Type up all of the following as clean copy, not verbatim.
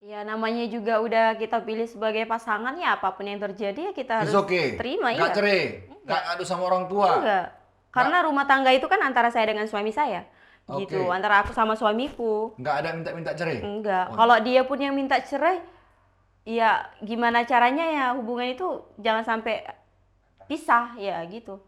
Ya namanya juga udah kita pilih sebagai pasangan ya apapun yang terjadi ya kita It's harus okay. terima Nggak ya. cerai, nggak Enggak, ngadu sama orang tua. enggak. Nggak, Karena rumah tangga itu kan antara saya dengan suami saya. Gitu, oke. antara aku sama suamiku. Nggak ada minta-minta cerai. Enggak. Wah. Kalau dia pun yang minta cerai, ya gimana caranya ya hubungan itu jangan sampai pisah ya gitu.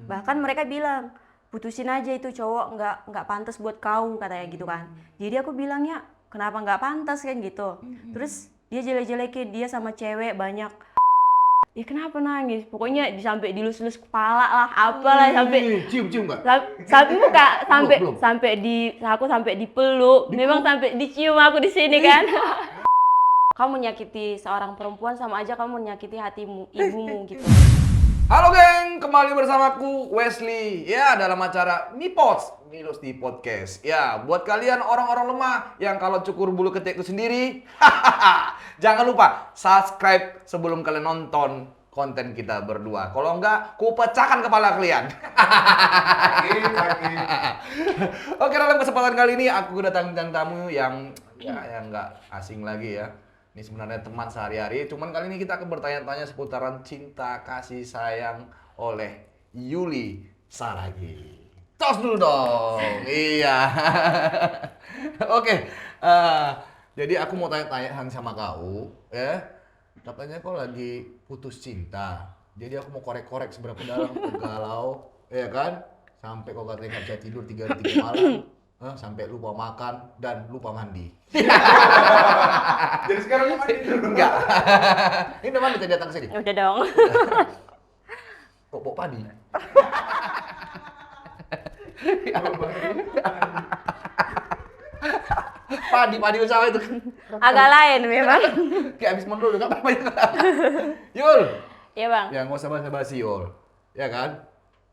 Bahkan mereka bilang, putusin aja itu cowok nggak pantas buat kau katanya gitu kan. Jadi aku bilangnya kenapa nggak pantas kan gitu. Terus dia jelek-jelekin dia sama cewek banyak. Ya kenapa nangis? Pokoknya sampai dilus-lus kepala lah, apalah sampai Cium-cium nggak? sampai muka sampai Belum. sampai di aku sampai dipeluk. Memang sampai dicium aku di sini kan. Kamu menyakiti seorang perempuan sama aja kamu menyakiti hatimu, ibumu gitu. Halo geng, kembali bersamaku Wesley. Ya, dalam acara Milos di podcast. Ya, buat kalian orang-orang lemah yang kalau cukur bulu ketek itu sendiri, jangan lupa subscribe sebelum kalian nonton konten kita berdua. Kalau enggak, ku pecahkan kepala kalian. Oke, dalam kesempatan kali ini aku kedatangan bintang tamu yang enggak asing lagi ya. Ini sebenarnya teman sehari-hari, cuman kali ini kita akan bertanya-tanya seputaran cinta kasih sayang oleh Yuli Saragi. Tos dulu dong. Iya. Oke. Jadi aku mau tanya-tanya sama kau, ya. Katanya kau lagi putus cinta. Jadi aku mau korek-korek seberapa dalam kau galau, ya kan? Sampai kau katanya nggak bisa tidur 3 hari 3 malam. Sampai lupa makan dan lupa mandi. Jadi sekarang mau mandi dulu? Enggak. Ini udah mandi tadi datang ke sini. Udah dong. Kok bawa padi? Padi usaha itu kan. Agak lain memang. Kayak habis mondol enggak apa-apa. Yul. Iya bang. Ya nggak usah basa-basi Yul. Ya kan?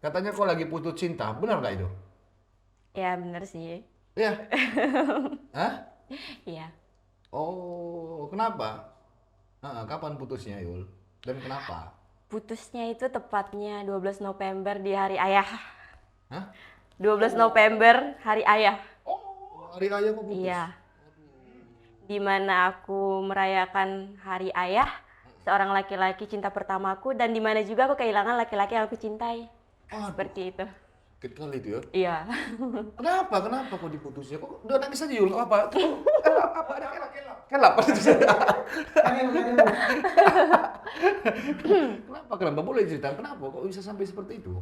Katanya kau lagi putus cinta, benar nggak itu? Ya bener sih. Iya. Hah? Iya. Oh, kenapa? Kapan putusnya Yul? Dan kenapa? Putusnya itu tepatnya 12 November di hari ayah. Hah? 12 November hari ayah. Oh, hari raya kok putus? Iya. Dimana aku merayakan hari ayah, seorang laki-laki cinta pertamaku dan dimana juga aku kehilangan laki-laki yang aku cintai. Seperti itu. Sakit kali itu ya. Iya. Kenapa kok diputusnya? Kok udah nangis aja Yul, apa? Apa ada kelap itu. Kenapa? Boleh cerita kenapa kok bisa sampai seperti itu?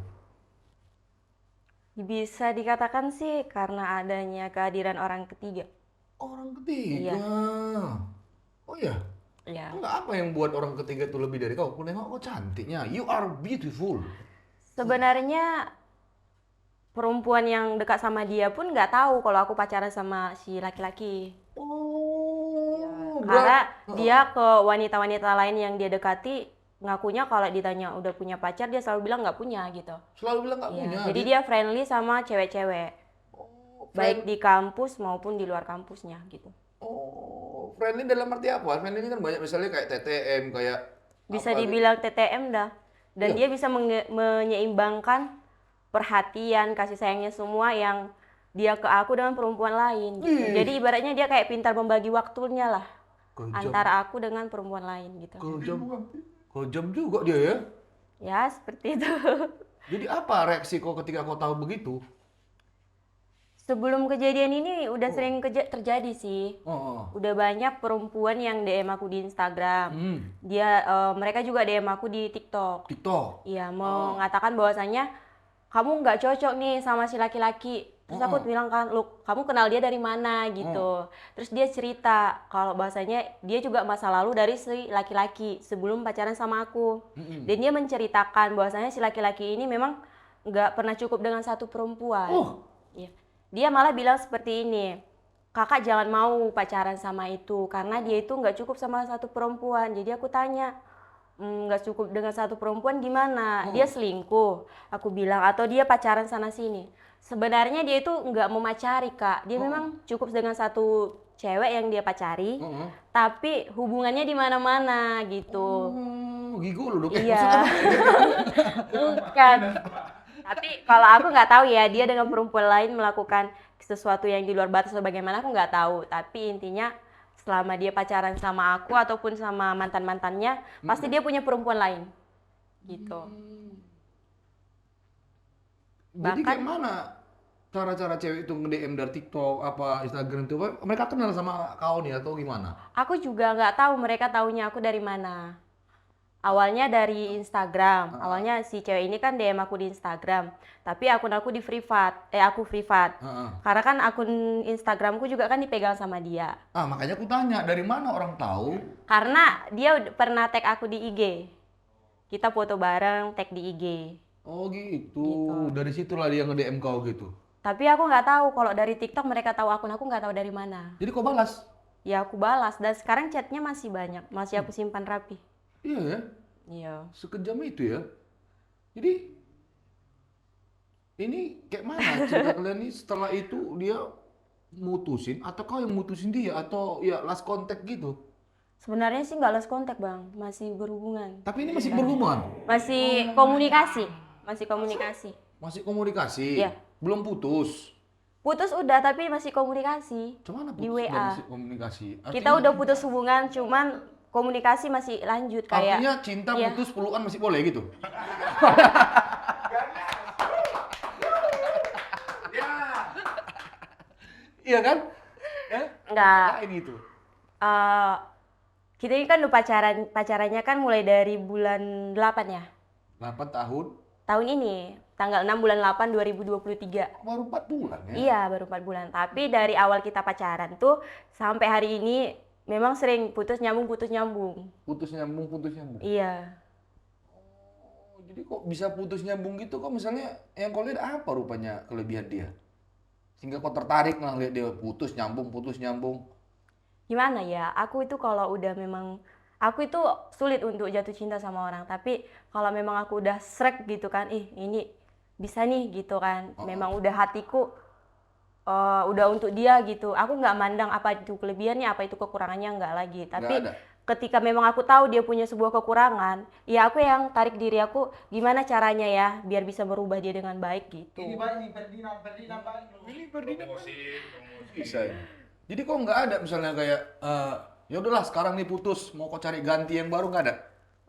Bisa dikatakan sih karena adanya kehadiran orang ketiga. Orang ketiga. Iya. Oh iya. Iya. Enggak, apa yang buat orang ketiga itu lebih dari kau? Aku nengok kau cantiknya. You are beautiful. Sebenarnya perempuan yang dekat sama dia pun nggak tahu kalau aku pacaran sama si laki-laki. Oh, Karena dia ke wanita-wanita lain yang dia dekati ngakunya kalau ditanya udah punya pacar dia selalu bilang nggak punya gitu. selalu bilang nggak Iya, punya. jadi dia friendly sama cewek-cewek, Oh, baik di kampus maupun di luar kampusnya gitu. Oh, friendly dalam arti apa? Friendly ini kan banyak misalnya kayak TTM, kayak Bisa apa, dibilang TTM dah. Dan Iya. dia bisa menyeimbangkan perhatian, kasih sayangnya semua yang dia ke aku dengan perempuan lain gitu. Ih. Jadi ibaratnya dia kayak pintar membagi waktunya lah Kejam. antara aku dengan perempuan lain gitu. Kejam juga dia ya. Ya, seperti itu. Jadi apa reaksi kau ketika kau tahu begitu? Sebelum kejadian ini udah sering terjadi sih. Oh. Udah banyak perempuan yang DM aku di Instagram. Mereka juga DM aku di TikTok. TikTok. Iya, mengatakan bahwasannya kamu nggak cocok nih sama si laki-laki. Terus aku bilang kan, "Lu, kamu kenal dia dari mana?" gitu. Terus dia cerita kalau bahasanya dia juga masa lalu dari si laki-laki sebelum pacaran sama aku. Dan dia menceritakan bahwasanya si laki-laki ini memang nggak pernah cukup dengan satu perempuan. Iya. Dia malah bilang seperti ini, "Kakak jangan mau pacaran sama itu karena dia itu nggak cukup sama satu perempuan." Jadi aku tanya, nggak cukup dengan satu perempuan gimana? Dia selingkuh? Aku bilang, atau dia pacaran sana sini? Sebenarnya dia itu nggak memacari Kak. Dia memang cukup dengan satu cewek yang dia pacari, tapi hubungannya di mana-mana gitu. Gigolo dong. Iya. Bukan. Tapi kalau aku nggak tahu ya dia dengan perempuan lain melakukan sesuatu yang di luar batas atau bagaimana aku nggak tahu. Tapi intinya selama dia pacaran sama aku ataupun sama mantan-mantannya, pasti dia punya perempuan lain. Gitu. Jadi Bahkan kayak mana cara-cara cewek itu nge-DM dari TikTok, apa Instagram itu? Mereka kenal sama kau nih atau gimana? aku juga nggak tahu mereka taunya aku dari mana. Awalnya dari Instagram. Awalnya si cewek ini kan DM aku di Instagram, tapi akun aku di privat. Aku privat. Heeh. Karena kan akun Instagramku juga kan dipegang sama dia. Makanya aku tanya, dari mana orang tahu? Karena dia pernah tag aku di IG. Kita foto bareng, tag di IG. Oh gitu. Dari situlah dia nge-DM kau gitu. Tapi aku nggak tahu kalau dari TikTok mereka tahu akun aku nggak tahu dari mana. Jadi kau balas? Ya aku balas dan sekarang chatnya masih banyak, masih aku simpan rapi. Iya ya, Iya. sekejam itu ya. Jadi ini kayak mana cerita kalian ini setelah itu dia mutusin atau kau yang mutusin dia atau ya last contact gitu? Sebenarnya sih nggak lost kontak bang, masih berhubungan. Tapi ini masih berhubungan? Masih komunikasi, masih komunikasi. Masih komunikasi? Iya. Belum putus? Putus udah tapi masih komunikasi. Cuman Di putus WA. masih komunikasi? Kita udah putus hubungan, cuman komunikasi masih lanjut kayak. Artinya cinta Iya. putus pelukan masih boleh gitu? Iya kan? Ya? Enggak. Nah, ini tuh. Eh, kita ini kan udah pacarannya kan mulai dari bulan 8 ya. 8 tahun, Tahun ini, tanggal 6 bulan 8 2023. baru 4 bulan ya? Iya, baru 4 bulan. Tapi dari awal kita pacaran tuh sampai hari ini memang sering putus nyambung, putus nyambung. Putus nyambung, putus nyambung. Iya. Oh, jadi kok bisa putus nyambung gitu? Kok misalnya yang kau lihat apa rupanya kelebihan dia? Sehingga kau tertarik lah lihat dia putus nyambung, putus nyambung. Gimana ya? Aku itu kalau udah memang aku itu sulit untuk jatuh cinta sama orang, tapi kalau memang aku udah srek gitu kan, ini bisa nih gitu kan. Memang udah hatiku udah untuk dia gitu. Aku nggak mandang apa itu kelebihannya, apa itu kekurangannya, nggak lagi. Tapi ada. ketika memang aku tahu dia punya sebuah kekurangan, ya aku yang tarik diri aku gimana caranya ya biar bisa merubah dia dengan baik gitu. Ini Pak, ini Ferdinand Pak. Ini bisa ya. Jadi kok nggak ada misalnya kayak ya udahlah sekarang nih putus mau kau cari ganti yang baru, nggak ada?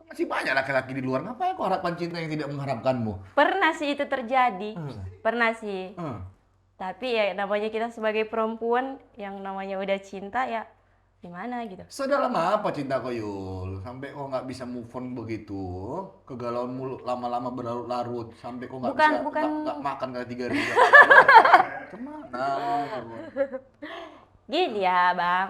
Masih banyak laki-laki di luar, ngapain kau harapan cinta yang tidak mengharapkanmu? Pernah sih itu terjadi, pernah sih. Hmm. Tapi ya namanya kita sebagai perempuan yang namanya udah cinta ya gimana gitu. Sedalam apa cinta kau Yul? Sampai kau nggak bisa move on begitu, kegalauanmu lama-lama berlarut-larut sampai kau nggak bisa nggak makan kali 3 hari. Kemana? Gini ya bang,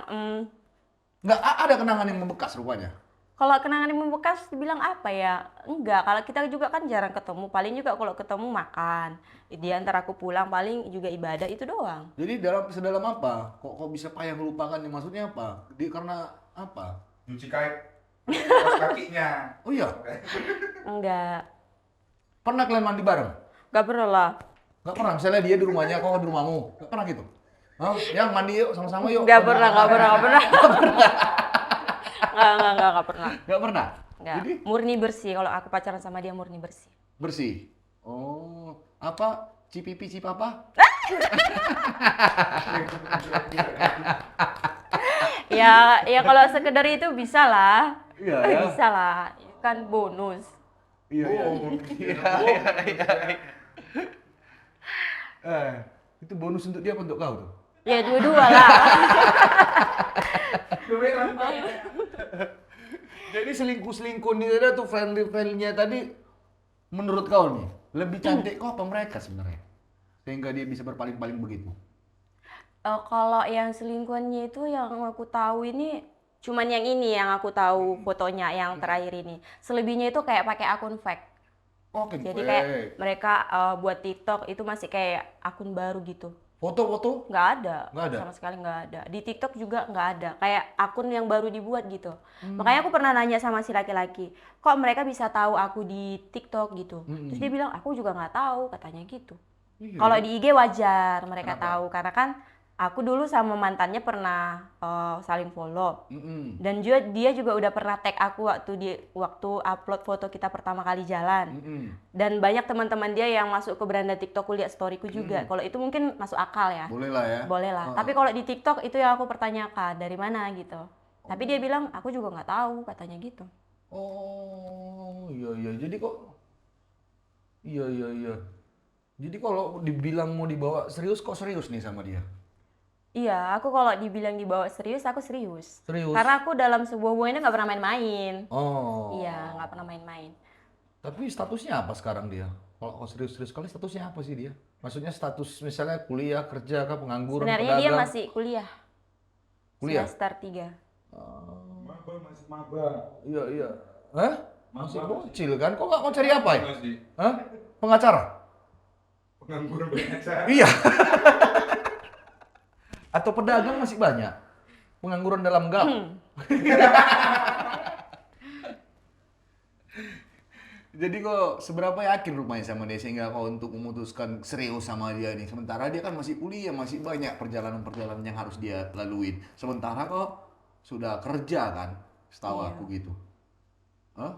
Nggak ada kenangan yang membekas rupanya. kalau kenangan yang membekas dibilang apa ya? Enggak, kalau kita juga kan jarang ketemu, paling juga kalau ketemu makan. Di antara aku pulang paling juga ibadah itu doang. Jadi sedalam apa? Kok bisa payah melupakannya? Maksudnya apa? Karena apa? Cuci kaos kakinya. Oh iya, Enggak, pernah kalian mandi bareng? enggak pernah lah. Nggak pernah? Misalnya dia di rumahnya, kau di rumahmu? Nggak pernah gitu? Hah? Yang mandi yuk, sama-sama yuk. Enggak pernah. Enggak pernah. Nggak pernah? Enggak. Jadi Murni bersih, kalau aku pacaran sama dia murni bersih. bersih? Oh, apa? Cipipi cipapa? Ya kalau sekedar itu bisa lah. Iya, ya. Bisa lah, kan bonus. Iya. Itu bonus untuk dia apa untuk kau tuh? Ya dua-dua lah. Jadi selingkuh-selingkuh ini tadi tuh friendly-friendly-nya tadi menurut kau nih lebih cantik kok apa mereka sebenarnya? Sehingga dia bisa berpaling-paling begitu. Kalau yang selingkuhannya itu yang aku tahu ini cuman yang ini yang aku tahu fotonya yang terakhir ini. Selebihnya itu kayak pakai akun fake. Oke. Jadi kayak mereka buat TikTok itu masih kayak akun baru gitu. Foto-foto? Nggak ada. Nggak ada? Sama sekali nggak ada. Di TikTok juga nggak ada. Kayak akun yang baru dibuat gitu. Makanya aku pernah nanya sama si laki-laki, kok mereka bisa tahu aku di TikTok gitu. Terus dia bilang, aku juga nggak tahu, katanya gitu. Iya. Kalau di IG wajar mereka tahu, karena kan aku dulu sama mantannya pernah saling follow. Mm-mm. Dan dia juga udah pernah tag aku waktu upload foto kita pertama kali jalan. Mm-mm. Dan banyak teman-teman dia yang masuk ke beranda TikTokku lihat storyku juga. Kalau itu mungkin masuk akal ya. Boleh lah ya. Boleh lah. Tapi kalau di TikTok itu yang aku pertanyakan dari mana gitu. Tapi dia bilang aku juga nggak tahu katanya gitu. Oh, iya. Jadi kok iya. Jadi kalau dibilang mau dibawa serius, kok serius nih sama dia? Iya, aku kalau dibilang dibawa serius, aku serius. Serius? Karena aku dalam sebuah hubungan itu nggak pernah main-main. Oh. Iya, nggak pernah main-main. Tapi statusnya apa sekarang dia? Kalau serius-serius kali statusnya apa sih dia? Maksudnya status misalnya kuliah, kerja, kah, pengangguran, Sebenarnya dia pedagang? masih kuliah. Kuliah? Semester 3. Maba masih maba. Iya. Hah? Masih Maba. bocil kan? Kok nggak mau cari apa ya? Masih Hah? Pengacara? pengangguran pengacara. Iya. Atau pedagang masih banyak? Pengangguran dalam gang? Jadi kok seberapa yakin rupanya sama dia sehingga kau untuk memutuskan serius sama dia nih? Sementara dia kan masih kuliah, masih banyak perjalanan-perjalanan yang harus dia laluin. Sementara kok sudah kerja kan? Setahu aku gitu. Hah?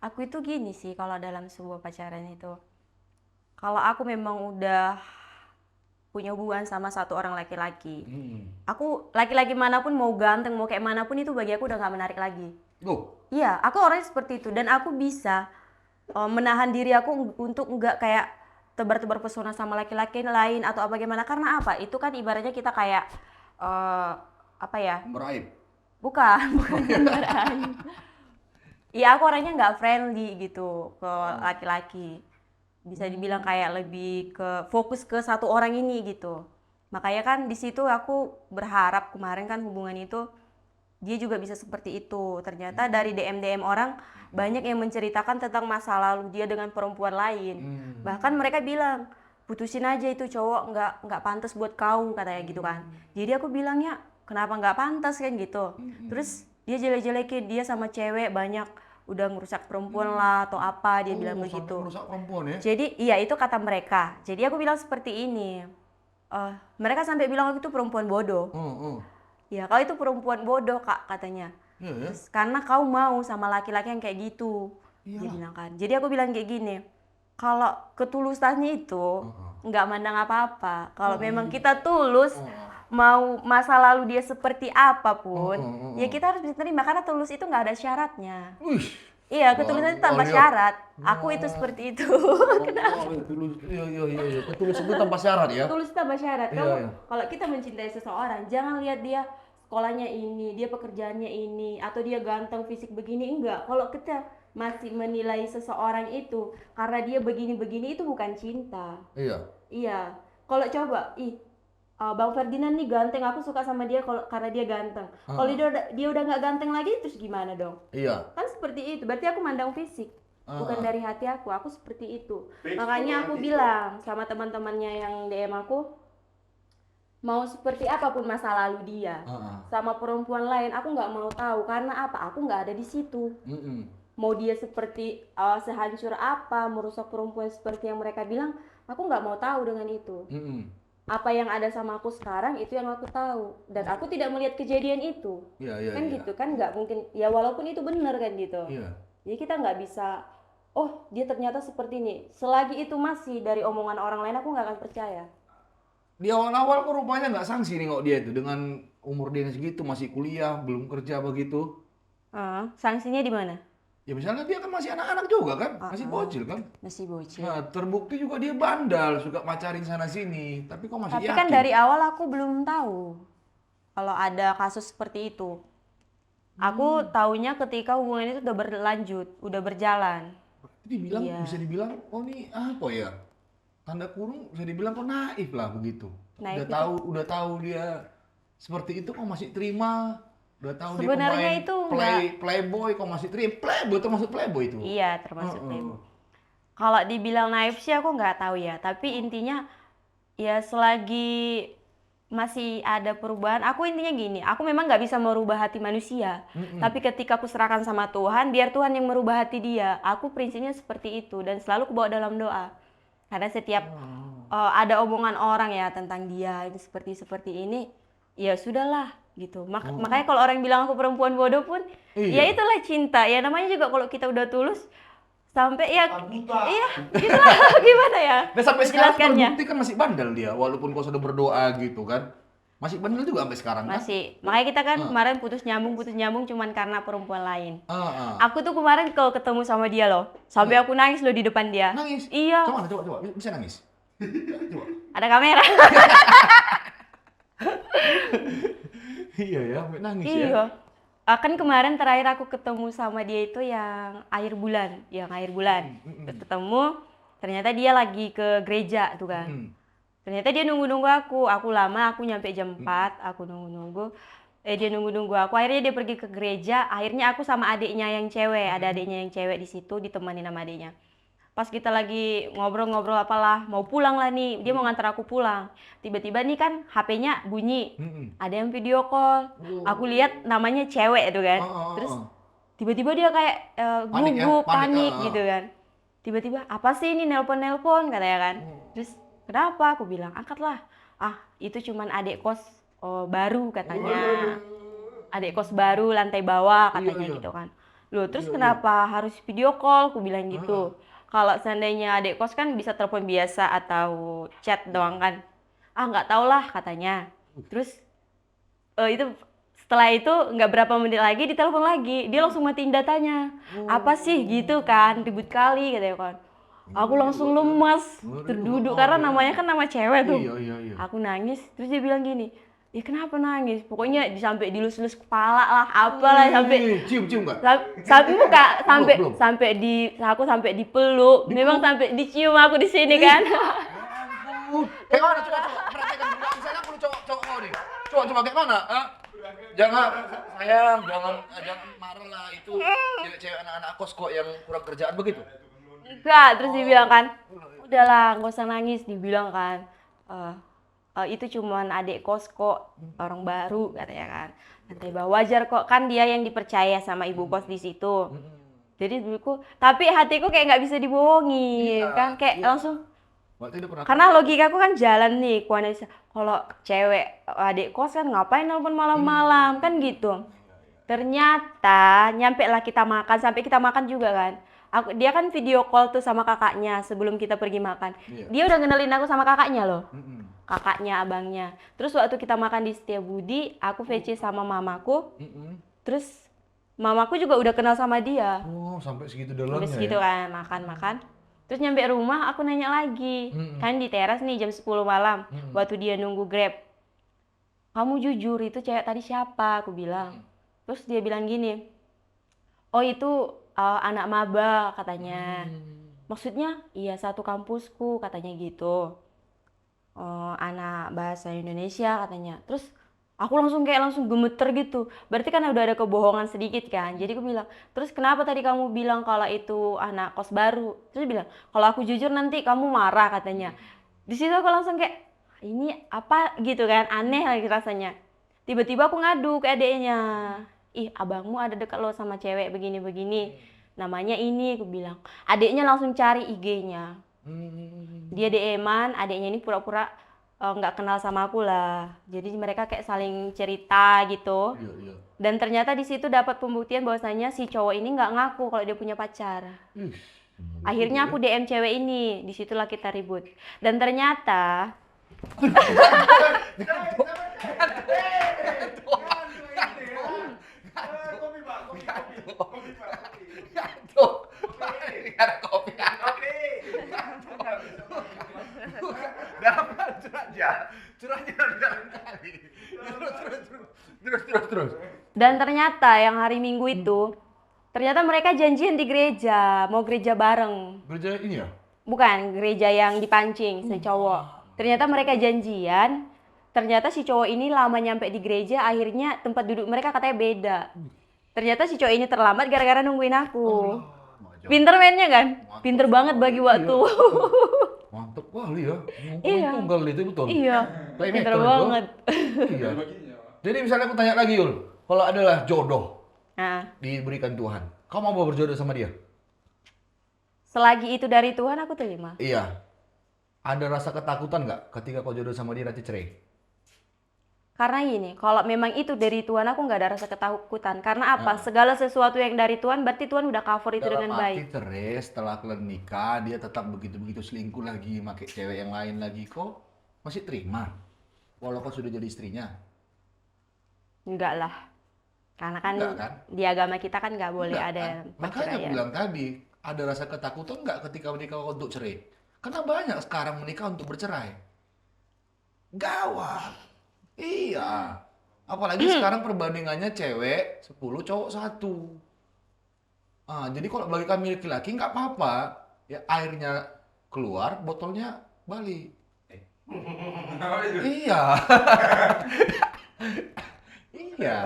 Aku itu gini sih kalau dalam sebuah pacaran itu. Kalau aku memang udah punya hubungan sama satu orang laki-laki. Aku laki-laki manapun mau ganteng, mau kayak manapun itu bagi aku udah gak menarik lagi. Loh, Iya, aku orangnya seperti itu dan aku bisa menahan diri aku untuk nggak kayak tebar-tebar pesona sama laki-laki lain atau apa gimana. Karena apa? Itu kan ibaratnya kita kayak apa ya? meraib. Bukan kendaraan. Iya, aku orangnya nggak friendly gitu ke laki-laki. Bisa dibilang kayak lebih ke fokus ke satu orang ini gitu. Makanya kan di situ aku berharap kemarin kan hubungan itu dia juga bisa seperti itu. Ternyata dari DM orang banyak yang menceritakan tentang masa lalu dia dengan perempuan lain. Bahkan mereka bilang, putusin aja itu cowok nggak pantas buat kau katanya gitu kan. Jadi aku bilangnya kenapa nggak pantas kan gitu. Terus dia jelek-jelekin dia sama cewek banyak udah ngerusak perempuan lah atau apa dia bilang sampai begitu. merusak perempuan ya? Jadi iya itu kata mereka. Jadi aku bilang seperti ini. Mereka sampai bilang aku itu perempuan bodoh. Ya kalau itu perempuan bodoh kak katanya. Iya ya? Terus, karena kau mau sama laki-laki yang kayak gitu. Dia bilang kan. Jadi aku bilang kayak gini. Kalau ketulusannya itu nggak mandang apa-apa. Kalau memang kita tulus mau masa lalu dia seperti apapun, ya kita harus bisa terima karena tulus itu nggak ada syaratnya. Wih. Iya, ketulusan itu tanpa syarat. Aku itu seperti itu. Iya. Ketulus itu tanpa syarat ya? Tulus tanpa syarat. Iya, Kamu iya. kalau kita mencintai seseorang, jangan lihat dia sekolahnya ini, dia pekerjaannya ini, atau dia ganteng fisik begini, enggak. Kalau kita masih menilai seseorang itu karena dia begini-begini itu bukan cinta. Iya. Iya. Kalau coba, Bang Ferdinand nih ganteng, aku suka sama dia karena dia ganteng. Kalau dia udah nggak ganteng lagi, terus gimana dong? Iya. Kan seperti itu. Berarti aku mandang fisik, bukan dari hati aku. Aku seperti itu. Fix Makanya aku nanti. bilang sama teman-temannya yang DM aku, mau seperti apapun masa lalu dia, sama perempuan lain, aku nggak mau tahu. Karena apa? Aku nggak ada di situ. Mau dia seperti sehancur apa, merusak perempuan seperti yang mereka bilang, aku nggak mau tahu dengan itu. Apa yang ada sama aku sekarang itu yang aku tahu, dan aku tidak melihat kejadian itu. Iya. Kan gitu kan, nggak mungkin ya, walaupun itu benar kan gitu. Iya. Jadi kita nggak bisa, oh dia ternyata seperti ini, selagi itu masih dari omongan orang lain aku nggak akan percaya. Di awal-awal kok rupanya nggak sanksi nih kok dia itu dengan umur dia segitu masih kuliah belum kerja begitu. Sanksinya di mana? Ya misalnya dia kan masih anak-anak juga kan, masih bocil kan. Masih bocil. Nah terbukti juga dia bandal, suka pacarin sana sini. Tapi kok masih Tapi yakin? kan dari awal aku belum tahu kalau ada kasus seperti itu. Aku taunya ketika hubungan itu udah berlanjut, udah berjalan. Jadi dibilang, Iya. bisa dibilang, oh ini apa ya? Tanda kurung bisa dibilang kok naif lah begitu. Naif Udah tahu dia seperti itu kok masih terima. Udah tahu dia Sebenarnya pemain itu playboy kok masih terima. Playboy termasuk playboy itu. Iya, termasuk playboy. Kalau dibilang naif sih aku nggak tahu ya, tapi intinya ya selagi masih ada perubahan, aku intinya gini, aku memang nggak bisa merubah hati manusia, tapi ketika aku serahkan sama Tuhan, biar Tuhan yang merubah hati dia. Aku prinsipnya seperti itu dan selalu aku bawa dalam doa, karena setiap ada omongan orang ya tentang dia ini seperti ini, ya sudahlah gitu. Makanya kalau orang bilang aku perempuan bodoh pun, ya Iya. itulah cinta. Ya namanya juga kalau kita udah tulus sampai ya, Buta. iya gitulah gimana ya? Dan sampai sekarang menjelaskannya. terbukti kan masih bandel dia, walaupun kau sudah berdoa gitu kan. Masih bandel juga sampai sekarang kan? Masih. Makanya kita kan kemarin putus nyambung cuman karena perempuan lain. Ah, ah. Aku tuh kemarin kalau ketemu sama dia loh, sampai aku nangis loh di depan dia. Nangis? Iya. Coba. Bisa nangis? Coba. Ada kamera. Iya ya, sampai nangis ya. Iya. Kan kemarin terakhir aku ketemu sama dia itu yang akhir bulan. Terus ketemu, ternyata dia lagi ke gereja tuh kan. Ternyata dia nunggu-nunggu aku lama, aku nyampe jam 4, aku nunggu-nunggu. Dia nunggu-nunggu aku, akhirnya dia pergi ke gereja, akhirnya aku sama adiknya yang cewek, ada adiknya yang cewek di situ, ditemani sama adiknya. Pas kita lagi ngobrol-ngobrol apalah, mau pulang lah nih, dia mau nganter aku pulang. Tiba-tiba nih kan HP-nya bunyi, ada yang video call. Aku lihat namanya cewek itu kan, terus tiba-tiba dia kayak Panik ya? gugup, Panik, panik gitu kan. Tiba-tiba, apa sih ini nelpon-nelpon katanya kan. Terus kenapa? Aku bilang, angkatlah. Ah, itu cuman adik kos baru katanya. Adik kos baru lantai bawah katanya gitu kan. Loh, terus kenapa harus video call? Aku bilang gitu. Kalau seandainya adik kos kan bisa telepon biasa atau chat doang kan. Ah, nggak tau lah katanya. Terus itu setelah itu nggak berapa menit lagi ditelepon lagi. Dia langsung matiin datanya. Apa sih gitu kan? Ribut kali katanya kan. Aku langsung lemas, terduduk karena namanya kan nama cewek tuh. Iya. Aku nangis, terus dia bilang gini, ya kenapa nangis? Pokoknya sampai dilus-lus kepala lah, apalah sampai Cium nggak? sampai muka, Belum. aku sampai dipeluk, memang sampai dicium aku di sini kan. Kayak mana? Coba perhatikan dulu. Misalnya aku cowok kau nih. Coba kayak mana? Jangan sayang, jangan marah lah, itu cewek-cewek anak-anak kos kok yang kurang kerjaan begitu. Enggak, terus dia bilang kan, udahlah nggak usah nangis, dibilang kan. Itu cuman adik kos kok, orang baru katanya kan. Lantai bawah wajar kok, kan dia yang dipercaya sama ibu kos di situ. Jadi duluku, tapi hatiku kayak nggak bisa dibohongi, kan kayak langsung. Waktu itu pernah. Karena logikaku kan jalan nih, kalau cewek adik kos kan ngapain nelpon malam-malam kan gitu. Ternyata nyampe lah kita makan, sampai kita makan juga kan. Dia kan video call tuh sama kakaknya sebelum kita pergi makan. Iya. Dia udah ngenalin aku sama kakaknya loh. Kakaknya, abangnya. Terus waktu kita makan di Setiabudi, aku VC sama mamaku. Terus mamaku juga udah kenal sama dia. Oh, sampai segitu dalamnya. Terus gitu kan, makan-makan. Terus nyampe rumah aku nanya lagi. Kan di teras nih jam 10 malam. Waktu dia nunggu Grab. Kamu jujur itu cewek tadi siapa? Aku bilang. Terus dia bilang gini. Oh itu anak maba katanya. Maksudnya iya satu kampusku katanya gitu. Anak bahasa Indonesia katanya. Terus aku langsung gemeter gitu. Berarti kan udah ada kebohongan sedikit kan. Jadi aku bilang, terus kenapa tadi kamu bilang kalau itu anak kos baru? Terus dia bilang, kalau aku jujur nanti kamu marah katanya. Di situ aku langsung kayak, ini apa gitu kan, aneh lagi rasanya. Tiba-tiba aku ngadu ke adeknya. Ih, abangmu ada dekat lo sama cewek begini-begini. Namanya ini, aku bilang. Adeknya langsung cari IG-nya. Dia DM-an, adeknya ini pura-pura nggak kenal sama aku lah. Jadi mereka kayak saling cerita gitu. Iya. Dan ternyata di situ dapat pembuktian bahwasanya si cowok ini nggak ngaku kalau dia punya pacar. Akhirnya aku DM cewek ini, disitulah kita ribut. Dan ternyata Ini ada kopi. Curahnya dalam kali. Terus. Dan ternyata yang hari Minggu itu, ternyata mereka janjian di gereja, mau gereja bareng. Gereja ini ya? Bukan, gereja yang dipancing, si cowok. Ternyata mereka janjian, ternyata si cowok ini lama nyampe di gereja, akhirnya tempat duduk mereka katanya beda. Ternyata si cowok ini terlambat gara-gara nungguin aku. Pinter mainnya kan? Pinter banget bagi waktu. Mantep kali ya. Iya. Tunggal itu betul. Iya, Playmaker pinter itu. banget. Iya. Jadi misalnya aku tanya lagi Yul, kalau adalah jodoh Nah, diberikan Tuhan, kamu mau berjodoh sama dia? selagi itu dari Tuhan aku terima. Iya. Ada rasa ketakutan nggak ketika kau jodoh sama dia nanti cerai? Karena gini, kalau memang itu dari Tuhan aku nggak ada rasa ketakutan. Karena apa? Segala sesuatu yang dari Tuhan berarti Tuhan udah cover itu Dalam dengan arti baik. cerai setelah kalian nikah, dia tetap begitu-begitu selingkuh lagi, pakai cewek yang lain lagi, kok masih terima? Walaupun sudah jadi istrinya. Enggak lah. Karena kan Enggak kan? di agama kita kan nggak boleh Enggak ada kan? yang Makanya aku perceraian. bilang tadi, ada rasa ketakutan nggak ketika menikah untuk cerai? Karena banyak sekarang menikah untuk bercerai. Gawat. Iya. Apalagi sekarang perbandingannya cewek 10, cowok 1. Jadi kalau bagi kami laki-laki nggak apa-apa. Ya airnya keluar, botolnya balik. Apa itu? Iya. Iya.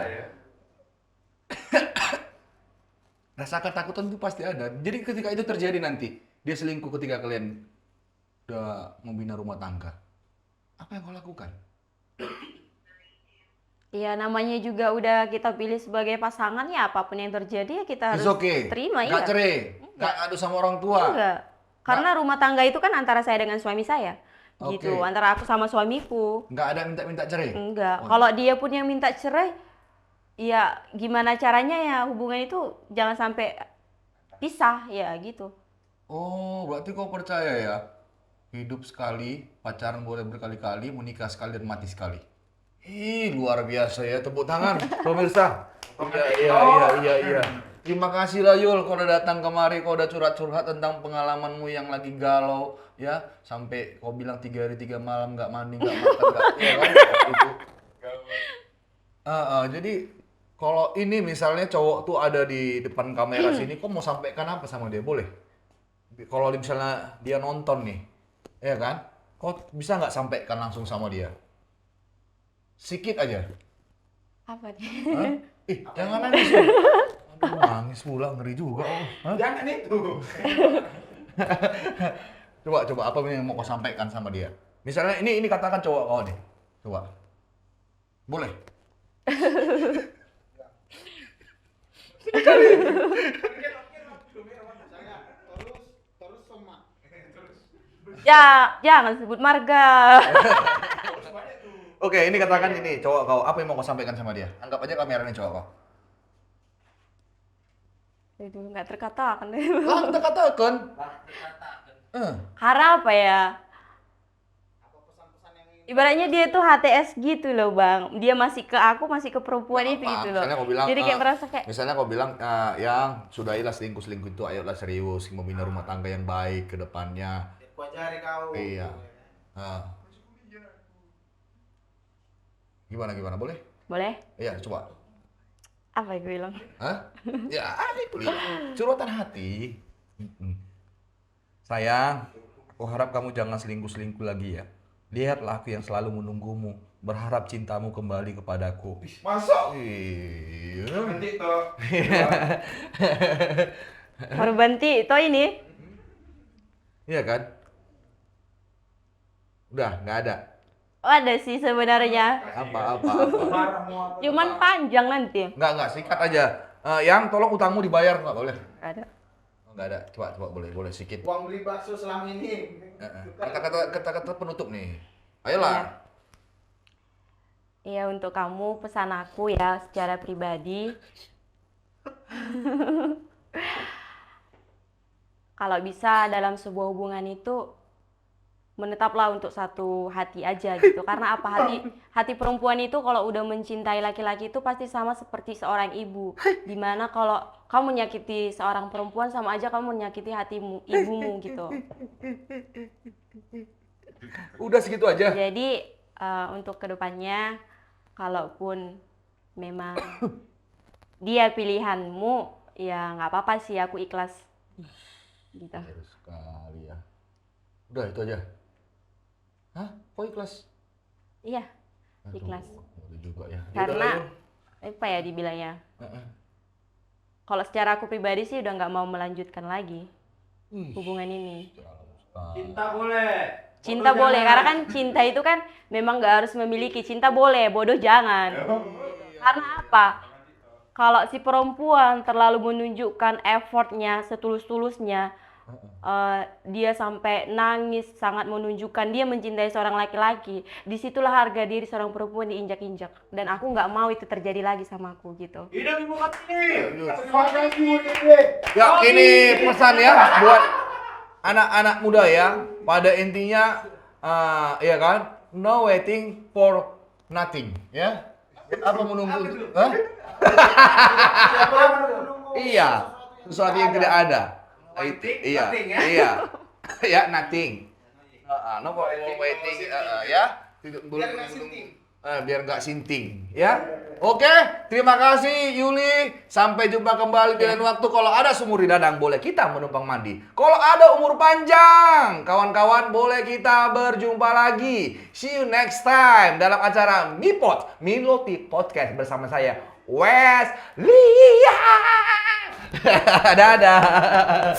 Rasa ketakutan itu pasti ada. Jadi ketika itu terjadi nanti, dia selingkuh ketika kalian udah membina rumah tangga. Apa yang kau lakukan? Iya, namanya juga udah kita pilih sebagai pasangan ya, apapun yang terjadi ya kita harus It's okay. terima Nggak ya. cerai. Nggak adu sama orang tua. Enggak. Karena rumah tangga itu kan antara saya dengan suami saya. Gitu, Oke. antara aku sama suamiku. Nggak ada minta-minta cerai. Enggak. Oh. Kalau dia pun yang minta cerai, ya gimana caranya ya hubungan itu jangan sampai pisah ya gitu. Oh, berarti kau percaya ya? Hidup sekali, pacaran boleh berkali-kali, menikah sekali dan mati sekali. Ih, luar biasa ya. Tepuk tangan, pemirsa. Iya. Terima kasih lah Yul, kau udah datang kemari, kau udah curhat-curhat tentang pengalamanmu yang lagi galau, ya. Sampai kau bilang 3 hari 3 malam nggak mandi, nggak makan, nggak, ya kan? Gitu. Jadi kalau ini misalnya cowok tuh ada di depan kamera sini, kau mau sampaikan apa sama dia? Boleh? Kalau misalnya dia nonton nih, ya kan? Kau bisa nggak sampaikan langsung sama dia? Sikit aja. Apa nih? Hah? Jangan nangis. Yul. Aduh, nangis pula, ngeri juga. Hah? Jangan itu. Coba apa yang mau kau sampaikan sama dia? Misalnya ini katakan cowok kau nih. Coba. Boleh? Ya, jangan sebut marga. Oke, ini katakan ini cowok kau. Apa yang mau kau sampaikan sama dia? Anggap aja kameranya cowok kau. Itu nggak terkatakan deh. Lah, kita katakan. Karena apa ya? Ibaratnya dia tuh HTS gitu loh bang. Dia masih ke aku, masih ke perempuan itu gitu loh. Misalnya kau bilang, Jadi kayak merasa kayak misalnya kau bilang, yang sudahilah selingkuh itu, ayolah serius, membina rumah tangga yang baik ke depannya. Wajari kau. Iya. Gimana? Boleh? boleh? Iya, coba. Apa yang gue bilang? Hah? Ya, itu curhatan hati. Sayang, aku harap kamu jangan selingkuh-selingkuh lagi ya. Lihatlah aku yang selalu menunggumu, berharap cintamu kembali kepadaku. Masuk. Iya. Nanti toh. Baru banti, toh ini? Iya kan? Udah, nggak ada. Oh, ada sih sebenarnya. Apa. Marah mau apa? Cuman panjang nanti. Nggak, sikat aja. Yang tolong utangmu dibayar, nggak boleh. Ada. Oh, nggak ada. Coba boleh sikit. Uang beli bakso selama ini. Kata-kata penutup nih. Ayolah. Iya, untuk kamu pesan aku ya secara pribadi. Kalau bisa dalam sebuah hubungan itu menetaplah untuk satu hati aja gitu. Karena apa? Hati perempuan itu kalau udah mencintai laki-laki itu pasti sama seperti seorang ibu. Dimana kalau kamu menyakiti seorang perempuan sama aja kamu menyakiti hatimu, ibumu gitu. Udah segitu aja. Jadi untuk kedepannya, kalaupun memang dia pilihanmu, ya nggak apa-apa sih, aku ikhlas. Gitu. Terus sekali ya. Udah itu aja. Hah? Kok ikhlas? Iya, Aduh, ikhlas. boleh juga ya. Karena apa ya dibilangnya? Kalau secara aku pribadi sih udah nggak mau melanjutkan lagi hubungan ini. Cinta boleh. Cinta Bodoh boleh, jangan. karena kan cinta itu kan memang nggak harus memiliki. Cinta boleh, bodoh jangan. Karena apa? Kalau si perempuan terlalu menunjukkan effortnya setulus-tulusnya, dia sampai nangis, sangat menunjukkan dia mencintai seorang laki-laki, disitulah harga diri seorang perempuan diinjak-injak. Dan aku nggak mau itu terjadi lagi sama aku gitu. Hidup Ibu Kartini. Ya, ini pesan ya buat anak-anak muda ya. Pada intinya, ya kan, no waiting for nothing, ya. Apa menunggu? Hah? Iya, sesuatu yang tidak ada. Iya, nothing, ya? iya, ya nothing. No waiting, ya. Biar nggak sinting, ya. Oke, terima kasih Yuli. Sampai jumpa kembali di lain waktu. Kalau ada sumur di Dadang, boleh kita menumpang mandi. Kalau ada umur panjang, kawan-kawan, boleh kita berjumpa lagi. See you next time dalam acara Mipot, Miloti Podcast bersama saya, Wesley. Dadah.